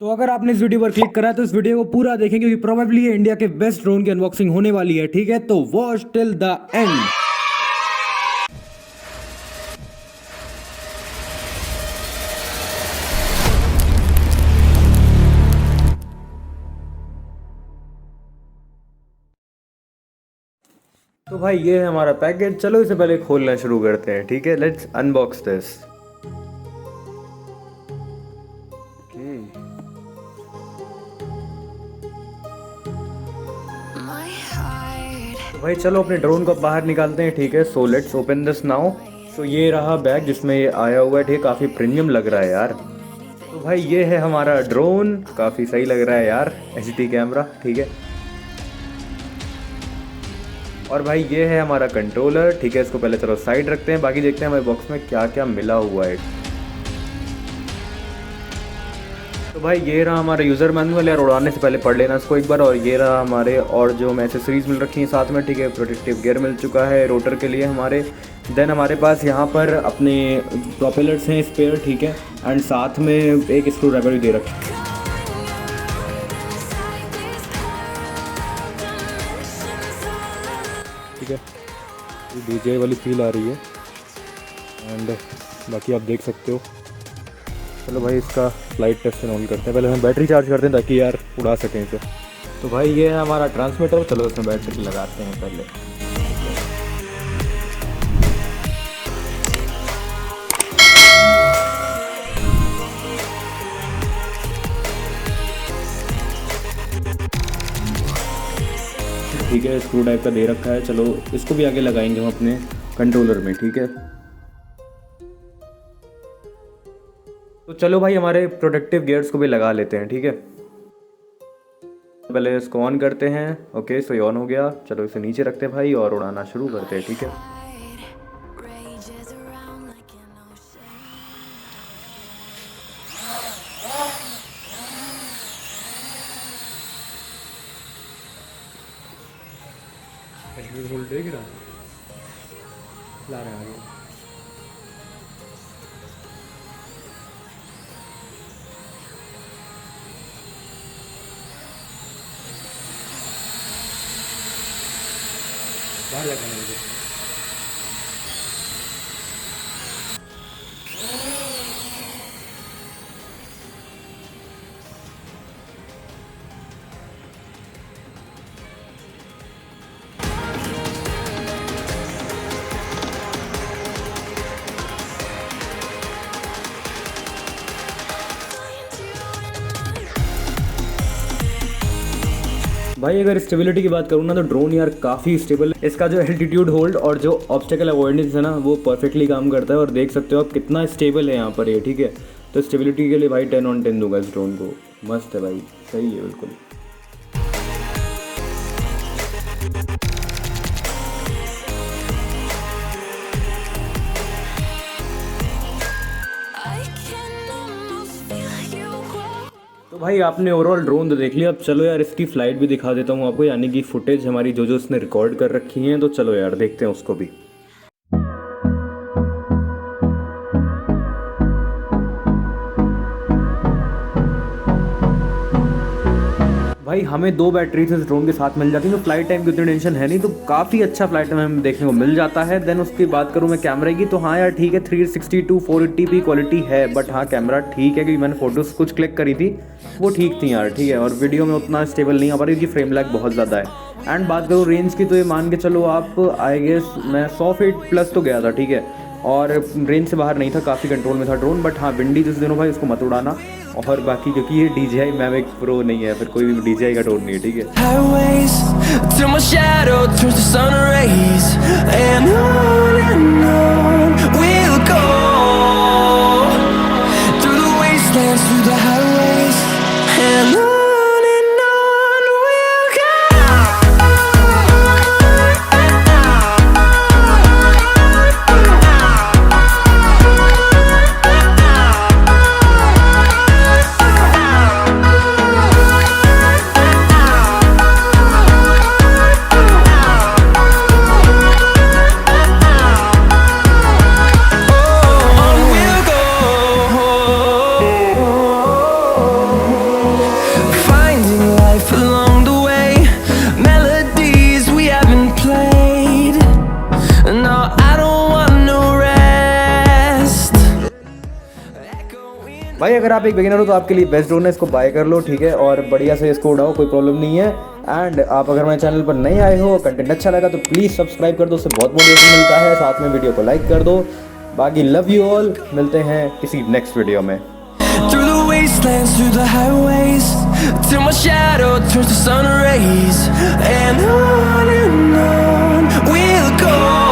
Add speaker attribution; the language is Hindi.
Speaker 1: तो अगर आपने इस वीडियो पर क्लिक करा है तो इस वीडियो को पूरा देखें क्योंकि प्रोबेबली ये इंडिया के बेस्ट ड्रोन की अनबॉक्सिंग होने वाली है। ठीक है, तो वॉच टिल द एंड। तो भाई ये है हमारा पैकेज। चलो इसे पहले खोलना शुरू करते हैं। ठीक है, लेट्स अनबॉक्स दिस। तो भाई चलो अपने ड्रोन को बाहर निकालते हैं। ठीक है, so let's open this now. तो ये रहा बैग जिसमें ये आया हुआ है। ठीक है, काफ़ी प्रीमियम लग रहा है यार। तो भाई ये है हमारा ड्रोन, काफ़ी सही लग रहा है यार, एचडी कैमरा। ठीक है, और भाई ये है हमारा कंट्रोलर। ठीक है, इसको पहले चलो साइड रखते हैं, बाकी देखते हैं हमारे बॉक्स में क्या क्या मिला हुआ है। तो भाई ये रहा हमारा यूज़र मैनुअल यार, उड़ाने से पहले पढ़ लेना इसको एक बार। और ये रहा हमारे और जो हमें एक्सेसरीज मिल रखी हैं साथ में। ठीक है, प्रोटेक्टिव गियर मिल चुका है रोटर के लिए हमारे। देन हमारे पास यहाँ पर अपने प्रोपेलर्स हैं स्पेयर। ठीक है, एंड साथ में एक स्क्रू ड्राइवर भी दे रखा है। ठीक है, डीजे वाली फील आ रही है एंड बाकी आप देख सकते हो। चलो भाई इसका फ्लाइट टेस्ट ऑन करते हैं। पहले हम बैटरी चार्ज करते हैं ताकि यार उड़ा सकें इसे। तो भाई ये है हमारा ट्रांसमीटर। चलो इसमें बैटरी लगाते हैं पहले। ठीक है, स्क्रू टाइप का दे रखा है। चलो इसको भी आगे लगाएंगे हम अपने कंट्रोलर में। ठीक है, तो चलो भाई हमारे प्रोटेक्टिव गियर्स को भी लगा लेते हैं। ठीक है, पहले इसको ऑन करते हैं। ओके, सो ये ऑन हो गया। चलो इसे नीचे रखते हैं भाई और उड़ाना शुरू करते हैं। ठीक है, ला रहे हैं आगे। बाहर लगाना मुझे। भाई अगर स्टेबिलिटी की बात करूँ ना तो ड्रोन यार काफ़ी स्टेबल है। इसका जो एल्टीट्यूड होल्ड और जो ऑब्स्टेकल अवॉइडेंस है ना वो परफेक्टली काम करता है। और देख सकते हो आप कितना स्टेबल है यहाँ पर ये। ठीक है, तो स्टेबिलिटी के लिए भाई 10/10 दूंगा इस ड्रोन को। मस्त है भाई, सही है बिल्कुल। तो भाई आपने ओवरऑल ड्रोन तो देख लिया। अब चलो यार इसकी फ़्लाइट भी दिखा देता हूँ आपको, यानी कि फुटेज हमारी जो उसने रिकॉर्ड कर रखी हैं। तो चलो यार देखते हैं उसको भी। भाई हमें 2 बैटरीज इस ड्रोन के साथ मिल जाती है, तो फ्लाइट टाइम की उतनी टेंशन है नहीं। तो काफ़ी अच्छा फ्लाइट टाइम हमें देखने को मिल जाता है। देन उसकी बात करूँ मैं कैमरे की, तो हाँ यार ठीक है, 360 to 480p क्वालिटी है। बट हाँ कैमरा ठीक है, क्योंकि मैंने फ़ोटोज़ कुछ क्लिक करी थी वो ठीक थी यार। ठीक है, और वीडियो में उतना स्टेबल नहीं आ पा रही क्योंकि फ्रेम लैग बहुत ज़्यादा है। एंड बात करूँ रेंज की, तो ये मान के चलो आप, आई गेस मैं 100 फीट प्लस तो गया था। ठीक है, और रेंज से बाहर नहीं था, काफ़ी कंट्रोल में था ड्रोन। बट हाँ विंडी जिस दिनों भाई उसको मत उड़ाना। और बाकी क्योंकि ये DJI मैविक प्रो नहीं है, फिर कोई भी DJI का ड्रोन नहीं है। ठीक है,
Speaker 2: highways till my shadow turns to sun rays, and on we'll go through the wastelands, through the highways, and on we'll go.
Speaker 1: भाई अगर आप एक बिगिनर हो तो आपके लिए बेस्ट ड्रोन है, इसको बाय कर लो, ठीक है, और बढ़िया से इसको उड़ाओ, कोई प्रॉब्लम नहीं है। एंड आप अगर मेरे चैनल पर नए आए हो, कंटेंट अच्छा लगा तो प्लीज़ सब्सक्राइब कर दो, उससे बहुत मोटिवेशन मिलता है। साथ में वीडियो को लाइक कर दो। बाकी लव यू ऑल, मिलते हैं किसी नेक्स्ट वीडियो में।
Speaker 2: Through the wastelands, through the highways, till my shadow turns to sun rays, and on we'll go.